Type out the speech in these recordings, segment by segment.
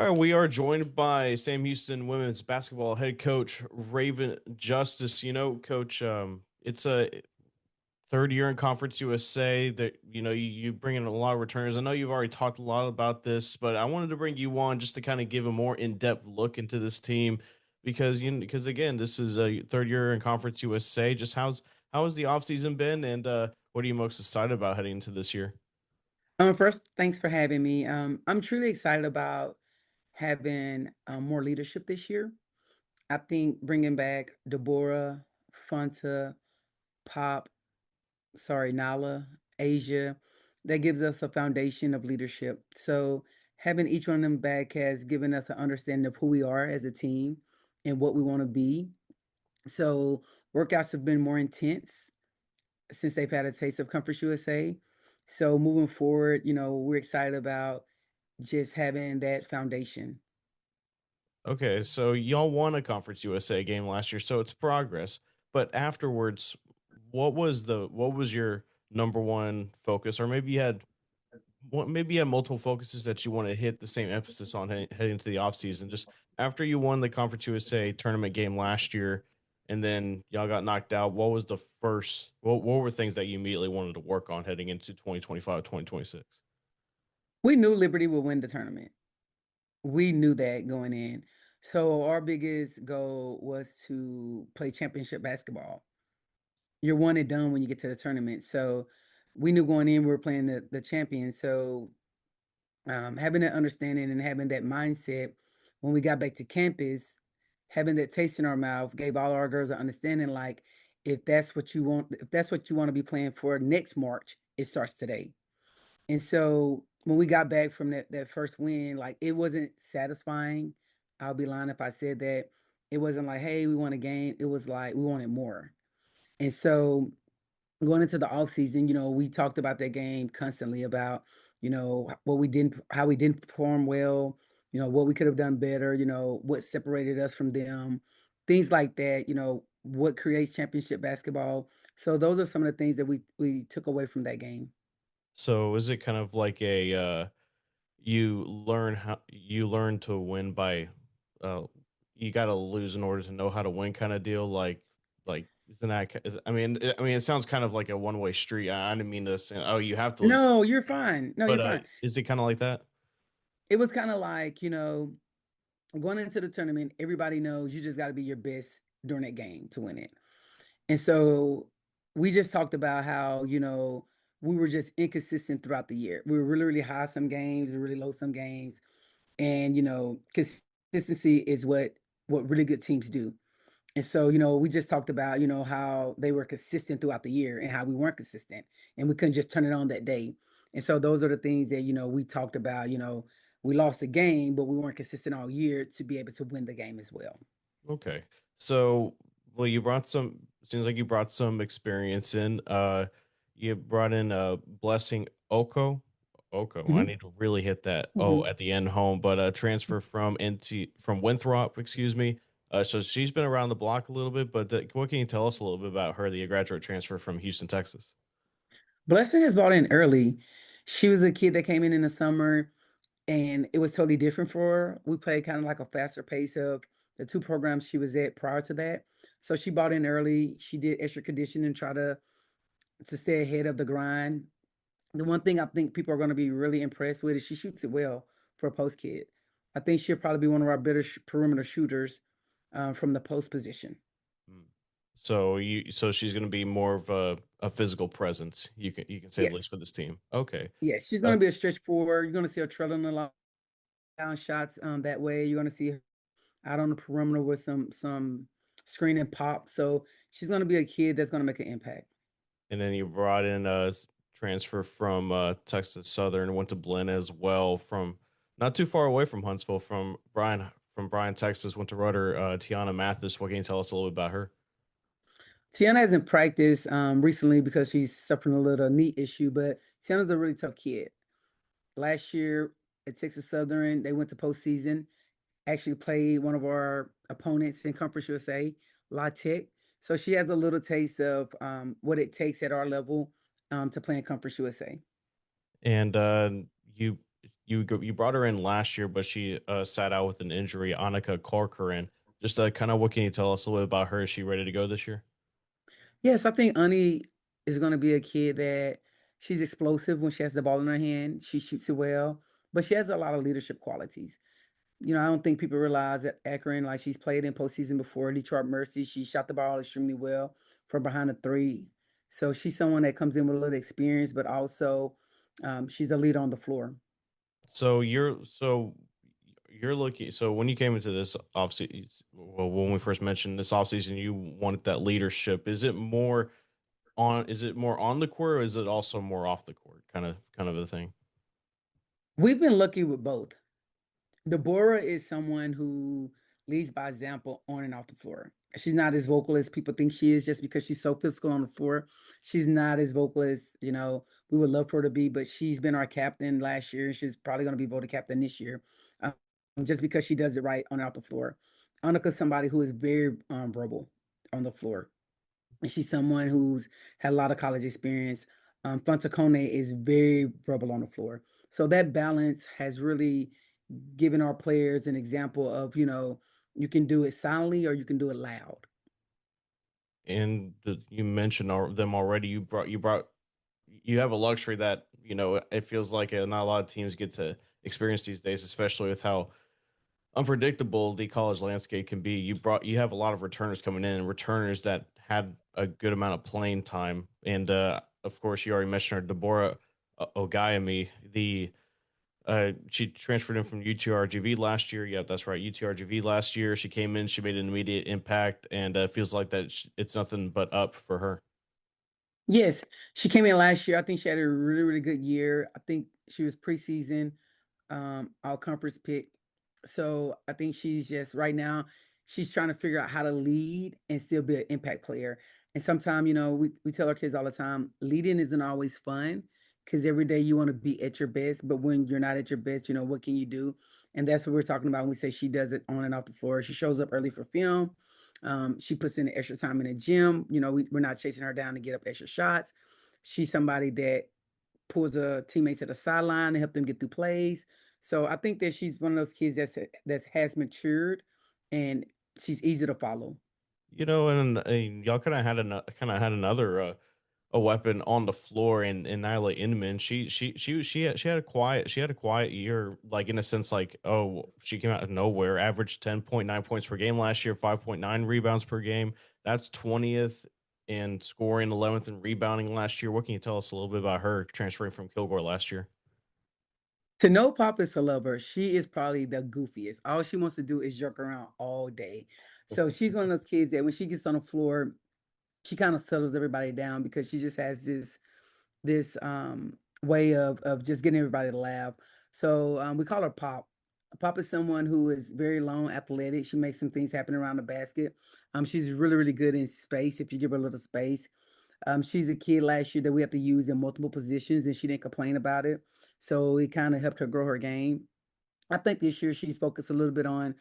All right, we are joined by Sam Houston women's basketball head coach Ravon Justice. Coach, it's a third year in Conference USA that you bring in a lot of returners. I know you've already talked a lot about this, but I wanted to bring you on just to kind of give a more in-depth look into this team because again, this is a third year in Conference USA. Just how has the offseason been, and what are you most excited about heading into this year? First, thanks for having me. I'm truly excited about having more leadership this year. I think bringing back Deborah, Fanta, Pop, sorry, Nala, Asia, that gives us a foundation of leadership. So having each one of them back has given us an understanding of who we are as a team and what we want to be. So workouts have been more intense since they've had a taste of Comfort USA. So moving forward, we're excited about just having that foundation. Okay, so y'all won a Conference USA game last year, so it's progress. But afterwards, what was your number one focus, or maybe you had multiple focuses that you want to hit the same emphasis on heading into the offseason. Just after you won the Conference USA tournament game last year, and then y'all got knocked out. What was the first? What were things that you immediately wanted to work on heading into 2025, 2026? We knew Liberty would win the tournament. We knew that going in. So our biggest goal was to play championship basketball. You're one and done when you get to the tournament. So we knew going in we were playing the champion. So having that understanding and having that mindset when we got back to campus, having that taste in our mouth gave all our girls an understanding like if that's what you want to be playing for next March, it starts today. And so when we got back from that first win, like it wasn't satisfying. I'll be lying if I said that. It wasn't like, hey, we won a game. It was like we wanted more. And so going into the off season, we talked about that game constantly about, what we didn't how we didn't perform well, what we could have done better, what separated us from them, things like that, what creates championship basketball. So those are some of the things that we took away from that game. So is it kind of like a you learn to win by uh you got to lose in order to know how to win kind of deal, like isn't that I mean it sounds kind of like a one-way street. I didn't mean to say, oh, you have to lose, No, you're fine. No, you're but fine. is it kind of like that? It was kind of like, going into the tournament, everybody knows you just got to be your best during that game to win it. And so we just talked about how, we were just inconsistent throughout the year. We were really, really high some games, really low some games. And, consistency is what really good teams do. And so, we just talked about, how they were consistent throughout the year and how we weren't consistent and we couldn't just turn it on that day. And so those are the things that, we talked about, we lost the game, but we weren't consistent all year to be able to win the game as well. Okay. So, well, you brought some seems like you brought some experience in. You brought in Blessing Oko. I Mhm, need to really hit that mhm. at the end home, but transfer from Winthrop, excuse me. So she's been around the block a little bit, but what can you tell us a little bit about her, the graduate transfer from Houston, Texas? Blessing has bought in early. She was a kid that came in the summer, and it was totally different for her. We played kind of like a faster pace of the two programs she was at prior to that. So she bought in early. She did extra conditioning, try to stay ahead of the grind. The one thing I think people are going to be really impressed with is she shoots it well for a post kid. I think she'll probably be one of our better perimeter shooters from the post position. Mm. So she's going to be more of a physical presence. You can say at least Yes, for this team. Okay. yes, she's going Uh, to be a stretch forward. You're going to see her trailing the line down shots that way. You're going to see her out on the perimeter with some screen and pop. So she's going to be a kid that's going to make an impact. And then you brought in a transfer from Texas Southern, went to Blinn as well, from not too far away from Huntsville, from Bryan, Texas, went to Rudder. Tiana Mathis. What can you tell us a little bit about her? Tiana hasn't practiced recently because she's suffering a little knee issue, but Tiana's a really tough kid. Last year at Texas Southern, they went to postseason. Actually played one of our opponents in Conference USA, La Tech. So she has a little taste of what it takes at our level to play in Conference USA. And you You brought her in last year, but she sat out with an injury. Annika Corcoran. Just kind of what can you tell us a little bit about her? Is she ready to go this year? Yes, I think Ani is gonna be a kid that she's explosive when she has the ball in her hand. She shoots it well, but she has a lot of leadership qualities. I don't think people realize that Akron, like she's played in postseason before, Detroit Mercy. She shot the ball extremely well from behind the three. So she's someone that comes in with a little experience, but also she's a leader on the floor. So you're looking. So when you came into this offseason, well, when we first mentioned this offseason, you wanted that leadership. Is it more on the court, or is it also more off the court? Kind of a thing. We've been lucky with both. Deborah is someone who leads by example on and off the floor. She's not as vocal as people think she is just because she's so physical on the floor. She's not as vocal as, we would love for her to be, but she's been our captain last year. And she's probably going to be voted captain this year just because she does it right on and off the floor. Annika's somebody who is very verbal on the floor. And she's someone who's had a lot of college experience. Fontacone is very verbal on the floor. So that balance has really given our players an example of, you can do it silently or you can do it loud. And you mentioned them already. You have a luxury that it feels like not a lot of teams get to experience these days, especially with how unpredictable the college landscape can be. You have a lot of returners coming in, returners that had a good amount of playing time, and of course, you already mentioned her, Deborah Ogayemi. She transferred in from UTRGV last year. Yeah, that's right, UTRGV last year. She came in, she made an immediate impact, and feels like that it's nothing but up for her. Yes, she came in last year. I think she had a really, really good year. I think she was preseason, all conference pick. So I think she's just right now, she's trying to figure out how to lead and still be an impact player. And sometimes, we tell our kids all the time, leading isn't always fun because every day you want to be at your best. But when you're not at your best, what can you do? And that's what we're talking about when we say she does it on and off the floor. She shows up early for film. She puts in the extra time in the gym. We're not chasing her down to get up extra shots. She's somebody that pulls a teammate to the sideline to help them get through plays. So I think that she's one of those kids that's has matured and she's easy to follow. And y'all kind of had another a weapon on the floor in Nyla Inman. She had a quiet year, like in a sense, like, oh, she came out of nowhere, averaged 10.9 points per game last year, 5.9 rebounds per game. That's 20th in scoring, 11th in rebounding last year. What can you tell us a little bit about her transferring from Kilgore last year? To know Pop is to love her, she is probably the goofiest. All she wants to do is jerk around all day. So she's one of those kids that when she gets on the floor, she kind of settles everybody down because she just has this way of just getting everybody to laugh. So we call her Pop. Pop is someone who is very long, athletic. She makes some things happen around the basket. She's really, really good in space if you give her a little space. She's a kid last year that we have to use in multiple positions, and she didn't complain about it. So it kind of helped her grow her game. I think this year she's focused a little bit on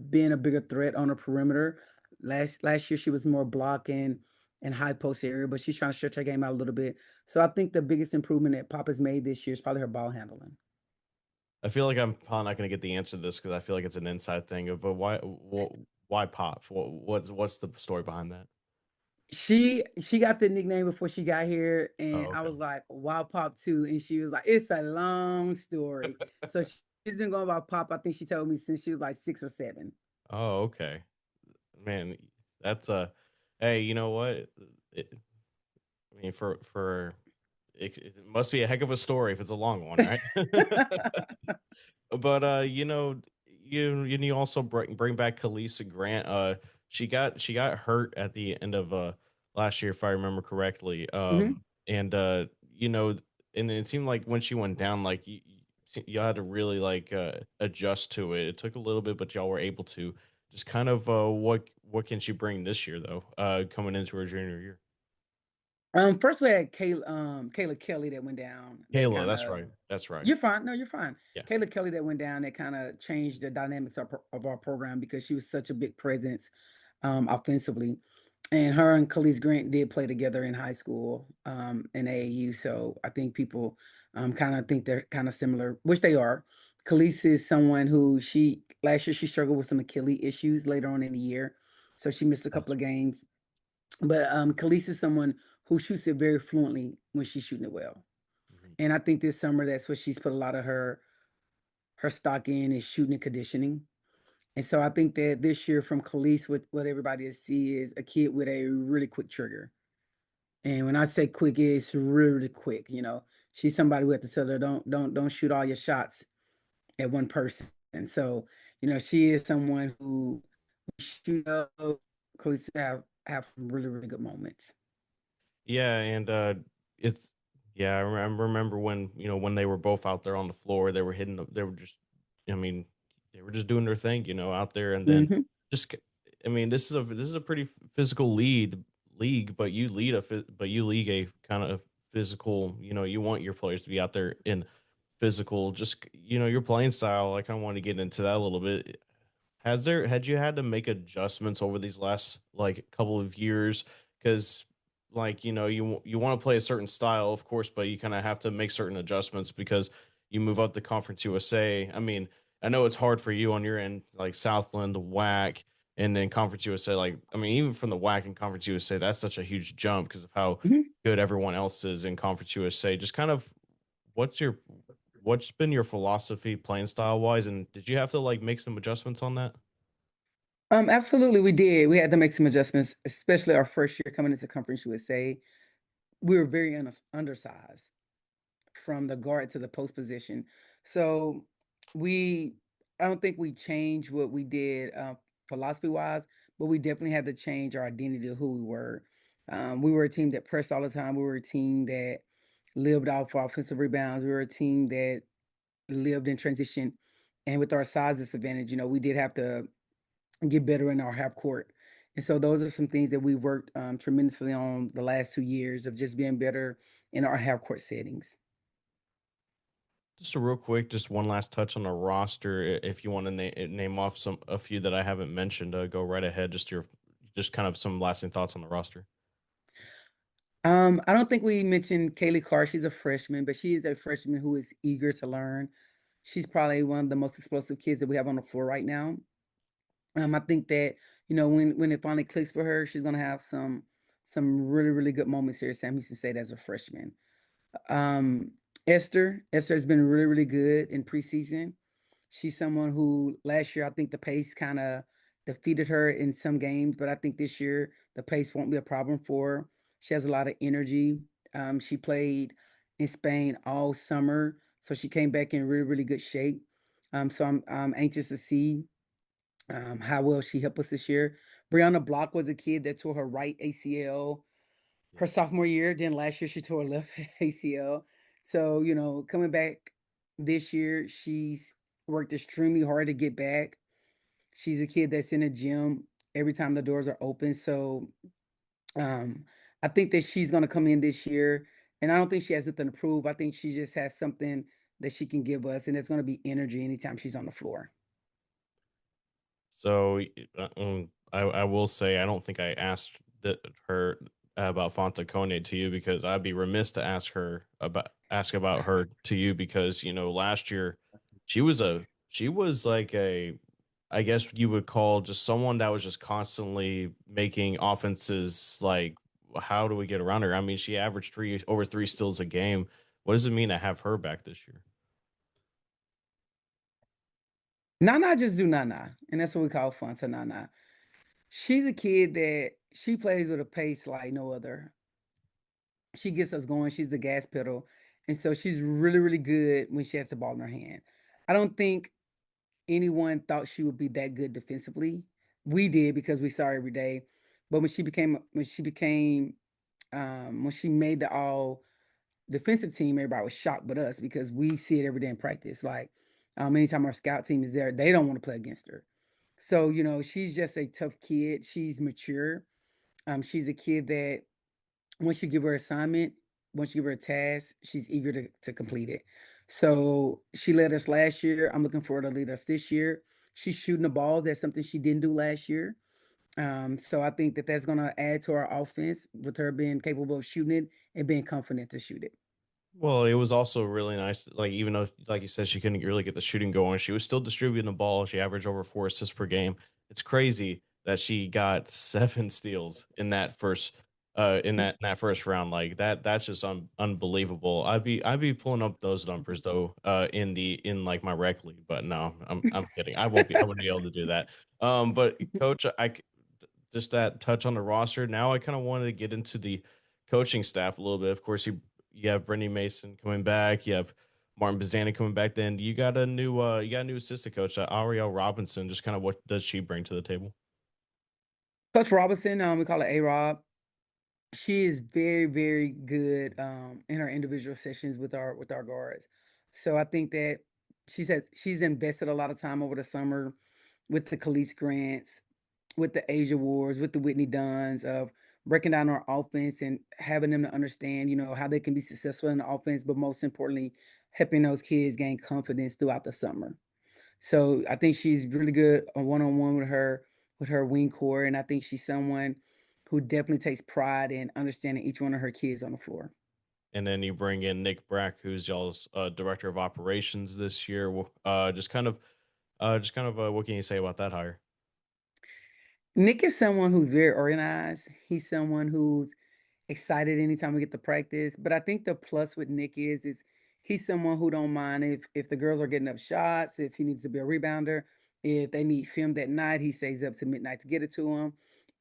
being a bigger threat on the perimeter. Last year she was more blocking and high post area, but she's trying to stretch her game out a little bit. So I think the biggest improvement that Papa's made this year is probably her ball handling. I feel like I'm probably not going to get the answer to this because I feel like it's an inside thing. But why pop? What's the story behind that? She got the nickname before she got here, and Oh, I okay. was like, "Wow, Pop too," and she was like, "It's a long story." So she's been going about Pop. I think she told me since she was like 6 or 7. Oh, okay. Man, that's a hey, you know what? It, I mean, it must be a heck of a story if it's a long one, right? But you also bring back Kalisa Grant. She got hurt at the end of last year, if I remember correctly. Mhm. And and it seemed like when she went down, like y'all had to really like adjust to it. It took a little bit, but y'all were able to just kind of what can she bring this year though? Coming into her junior year. First we had Kayla Kelly that went down that Kayla, kind that's of right. That's right. you're fine. No, you're fine. Yeah. Kayla Kelly that went down that kind of changed the dynamics of our program because she was such a big presence offensively. And her and Khalees Grant did play together in high school in AAU. So I think people Kind of think they're kind of similar, which they are. Khalees is someone who she last year she struggled with some Achilles issues later on in the year, so she missed a couple Gotcha. of games. But Khalees is someone who shoots it very fluently when she's shooting it well. Mhm. And I think this summer that's what she's put a lot of her stock in is shooting and conditioning. And so I think that this year from Khalees, what everybody is see is a kid with a really quick trigger. And when I say quick, it's really, really quick. You know, she's somebody who have to tell her don't shoot all your shots at one person. And so, you know, she is someone who shoot up, Khalees have some really, really good moments. Yeah, and it's yeah, remember when when they were both out there on the floor, they were hitting, they were just, I mean, they were just doing their thing, out there, and then Hmm. just, I mean, this is a pretty physical league, but you league a kind of physical, you want your players to be out there in physical, just your playing style. I kind of want to get into that a little bit. Had you had to make adjustments over these last like couple of years? Because like you want to play a certain style, of course, but you kind of have to make certain adjustments because you move up to Conference USA. I mean, I know it's hard for you on your end, like Southland, the WAC, and then Conference USA. Like, I mean, even from the WAC and Conference USA, that's such a huge jump because of how Hmm. good everyone else is in Conference USA. Just kind of what's your what's been your philosophy playing style wise, and did you have to like make some adjustments on that? Absolutely, we did. We had to make some adjustments, especially our first year coming into Conference USA. We were very undersized from the guard to the post position. So we, I don't think we changed what we did philosophy wise, but we definitely had to change our identity of who we were. We were a team that pressed all the time. We were a team that lived off offensive rebounds. We were a team that lived in transition. And with our size disadvantage, you know, we did have to get better in our half court. And so those are some things that we worked tremendously on the last 2 years of just being better in our half court settings. Just a real quick, just one last touch on the roster. If you want to name off a few that I haven't mentioned, go right ahead. Just kind of some lasting thoughts on the roster. I don't think we mentioned Kaylee Carr. She's a freshman, but she is a freshman who is eager to learn. She's probably one of the most explosive kids that we have on the floor right now. I think that you know when it finally clicks for her, she's gonna have some really really good moments here at Sam Houston State as a freshman. Um, Esther has been really really good in preseason. She's someone who last year I think the pace kind of defeated her in some games, but I think this year the pace won't be a problem for her. She has a lot of energy. She played in Spain all summer, so she came back in really, really good shape. So I'm anxious to see how well she helped us this year. Mhm. Brianna Block was a kid that tore her right ACL Yeah. her sophomore year. Then last year she tore her left ACL. So you know, coming back this year, she's worked extremely hard to get back. She's a kid that's in a gym every time the doors are open. So um, I think that she's going to come in this year, and I don't think she has nothing to prove. I think she just has something that she can give us, and it's going to be energy anytime she's on the floor. So I will say I don't think I asked her about Fonta Kone to you because I'd be remiss to ask about her to you because last year she was like a, I guess you would call just someone that was just constantly making offenses like, how do we get around her? I mean, she averaged over three steals a game. What does it mean to have her back this year? Nana just do Nana, and that's what we call fun to Nana. She's a kid that she plays with a pace like no other. She gets us going. She's the gas pedal. And so she's really, really good when she has the ball in her hand. I don't think anyone thought she would be that good defensively. We did because we saw her every day. But when she made the all defensive team, everybody was shocked but us because we see it every day in practice. Like anytime our scout team is there, they don't want to play against her. So, you know, she's just a tough kid. She's mature. She's a kid that once you give her assignment, once you give her a task, she's eager to complete it. So she led us last year. I'm looking for her to lead us this year. She's shooting the ball. That's something she didn't do last year. So I think that that's going to add to our offense with her being capable of shooting it and being confident to shoot it. Well, it was also really nice, like, even though, like you said, she couldn't really get the shooting going, she was still distributing the ball. She averaged over 4 assists per game. It's crazy that she got 7 steals in that first round. Like, that's just unbelievable. I'd be pulling up those numbers though, in, like, my rec league, but no, I'm kidding. I wouldn't be able to do that. But coach, just that touch on the roster. Now I kinda wanted to get into the coaching staff a little bit. Of course, you have Brittany Mason coming back. You have Martin Bazzani coming back. Then you got a new assistant coach, Ariel Robinson. Just kind of what does she bring to the table? Coach Robinson, we call her A-Rob. She is very, very good in her individual sessions with our guards. So I think that she's invested a lot of time over the summer with the Khalees Grants, with the Asia Wars, with the Whitney Dunns of breaking down our offense and having them to understand, how they can be successful in the offense, but most importantly, helping those kids gain confidence throughout the summer. So I think she's really good on one-on-one with her wing core, and I think she's someone who definitely takes pride in understanding each one of her kids on the floor. And then you bring in Nick Brack, who's y'all's director of operations this year. What can you say about that hire? Nick is someone who's very organized. He's someone who's excited anytime we get to practice. But I think the plus with Nick is he's someone who don't mind if the girls are getting up shots, if he needs to be a rebounder, if they need film that night, he stays up to midnight to get it to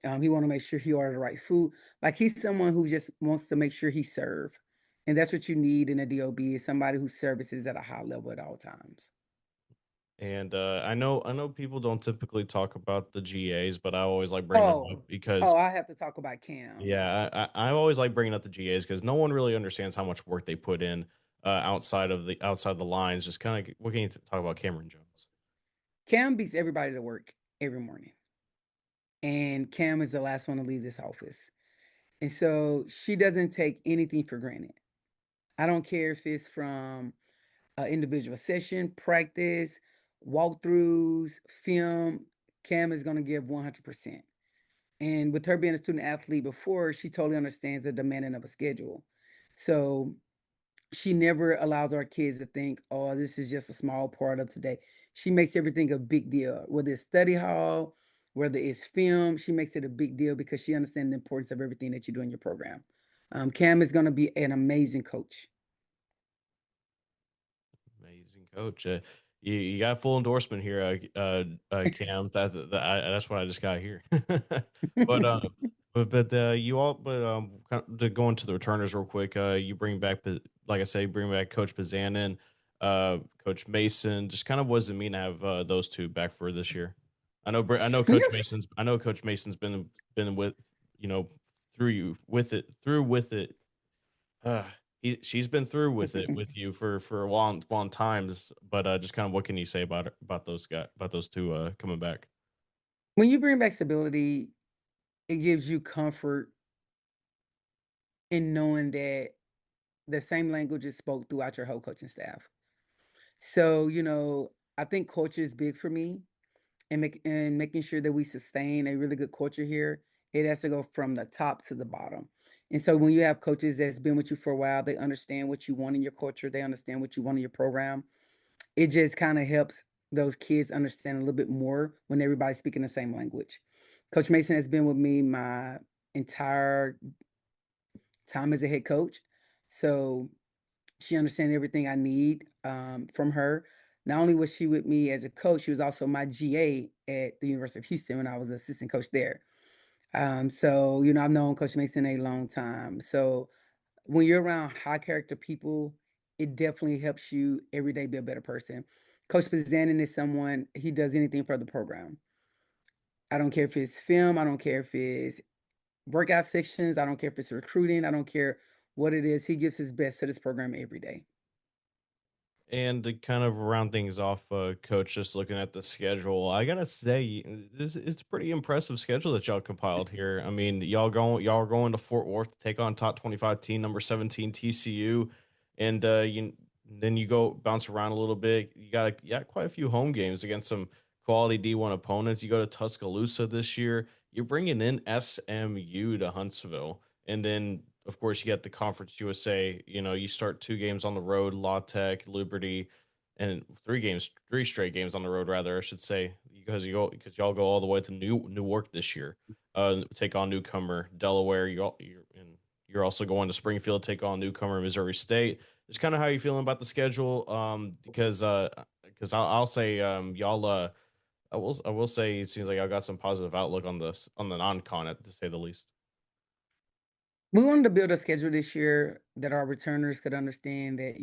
them. He want to make sure he ordered the right food. Like he's someone who just wants to make sure he serve. And that's what you need in a DOB is somebody who services at a high level at all times. And I know people don't typically talk about the GAs, but I always like bringing them up Oh, because I have to talk about Cam. yeah, I always like bringing up the GAs because no one really understands how much work they put in outside the lines. Just kind of what can you talk about Cameron Jones? Cam beats everybody to work every morning. And Cam is the last one to leave this office. And so she doesn't take anything for granted. I don't care if it's from an individual session, practice, walkthroughs, film. Cam is going to give 100%. And with her being a student athlete before, she totally understands the demanding of a schedule. So she never allows our kids to think, oh, this is just a small part of today. She makes everything a big deal, whether it's study hall, whether it's film, she makes it a big deal because she understands the importance of everything that you do in your program. Cam is going to be an amazing coach. Amazing coach. You got full endorsement here, Cam. That's what I just got here. but you all, but to go into the returners real quick. You bring back, like I say, bring back Coach Bazanin, Coach Mason. Just kind of what does it mean to have those two back for this year? when you're s- I know Coach Mason's been with you know through with it uh, she's been through with it with you for a long times, but, just kind of what can you say about those 2, coming back? when you bring back stability, it gives you comfort in knowing that the same language is spoke throughout your whole coaching staff. So, I think culture is big for me and making sure that we sustain a really good culture here. It has to go from the top to the bottom. And so when you have coaches that's been with you for a while, they understand what you want in your culture, they understand what you want in your program. It just kind of helps those kids understand a little bit more when everybody's speaking the same language. Coach Mason has been with me my entire time as a head coach. So she understands everything I need from her. Not only was she with me as a coach, she was also my GA at the University of Houston when I was assistant coach there. So, I've known Coach Mason a long time. So when you're around high character people, it definitely helps you every day be a better person. Coach Pizanin is someone, he does anything for the program. I don't care if it's film, I don't care if it's workout sections, I don't care if it's recruiting, I don't care what it is. He gives his best to this program every day. And to kind of round things off, coach, just looking at the schedule, I gotta say, it's pretty impressive schedule that y'all compiled here. I mean, y'all are going to Fort Worth to take on top 25 team number 17 TCU, and then you go bounce around a little bit. You got quite a few home games against some quality D1 opponents. You go to Tuscaloosa this year. You're bringing in SMU to Huntsville, and then of course, you get the Conference USA. You know, you start 2 games on the road, La Tech, Liberty, and 3 straight games on the road, rather, I should say, because y'all go all the way to Newark this year. Take on newcomer Delaware. You're also going to Springfield, take on newcomer Missouri State. Just kind of how you feeling about the schedule? Because I'll say y'all I will say it seems like I got some positive outlook on this on the non-con, to say the least. We wanted to build a schedule this year that our returners could understand that,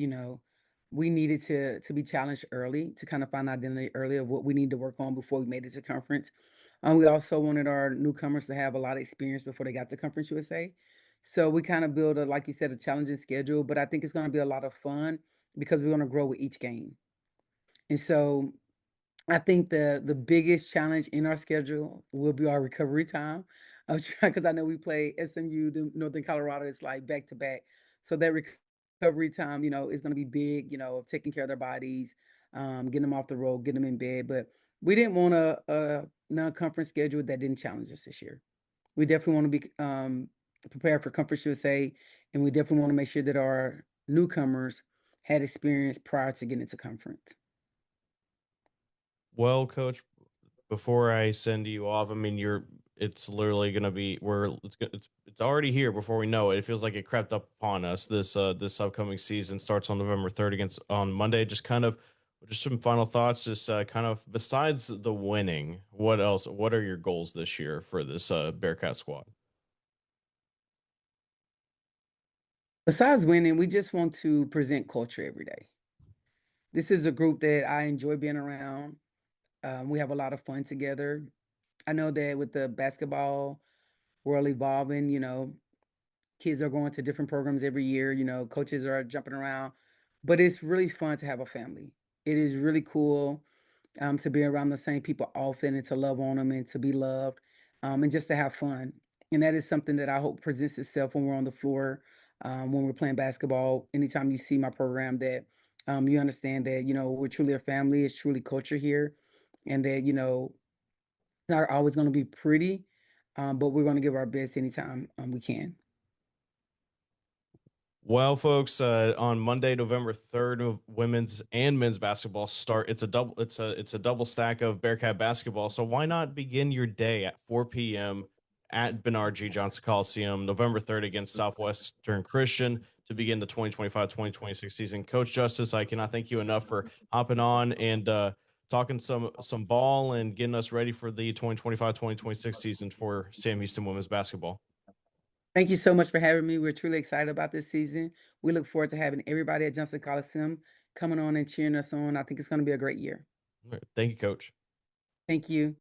we needed to be challenged early to kind of find identity early of what we need to work on before we made it to conference. We also wanted our newcomers to have a lot of experience before they got to Conference USA. So we kind of build a, like you said, a challenging schedule, but I think it's going to be a lot of fun because we're going to grow with each game. And so I think the biggest challenge in our schedule will be our recovery time. I'm trying because I know we play SMU, the Northern Colorado. It's like back to back, so that recovery time, is going to be big. Of taking care of their bodies, getting them off the road, getting them in bed. But we didn't want a non-conference schedule that didn't challenge us this year. We definitely want to be prepared for Conference USA, and we definitely want to make sure that our newcomers had experience prior to getting into conference. Well, coach, before I send you off, I mean, it's literally gonna be it's already here before we know it. It feels like it crept up upon us. This upcoming season starts on November 3rd against on Monday. Just some final thoughts. Just kind of besides the winning, what else? What are your goals this year for this Bearcat squad? Besides winning, we just want to present culture every day. This is a group that I enjoy being around. We have a lot of fun together. I know that with the basketball world evolving, kids are going to different programs every year, coaches are jumping around, but it's really fun to have a family. It is really cool to be around the same people often and to love on them and to be loved and just to have fun. And that is something that I hope presents itself when we're on the floor, when we're playing basketball. Anytime you see my program, that you understand that, we're truly a family, it's truly culture here, and that, it's not always going to be pretty, but we're going to give our best anytime we can. Well, folks, on Monday, November 3rd, women's and men's basketball start. It's a double stack of Bearcat basketball. So why not begin your day at 4 p.m. at Bernard G. Johnson Coliseum, November 3rd against Southwestern Christian to begin the 2025-2026 season. Coach Justice, I cannot thank you enough for hopping on and talking some ball and getting us ready for the 2025-2026 season for Sam Houston women's basketball. Thank you so much for having me. We're truly excited about this season. We look forward to having everybody at Johnson Coliseum coming on and cheering us on. I think it's going to be a great year. All right. Thank you, Coach. Thank you.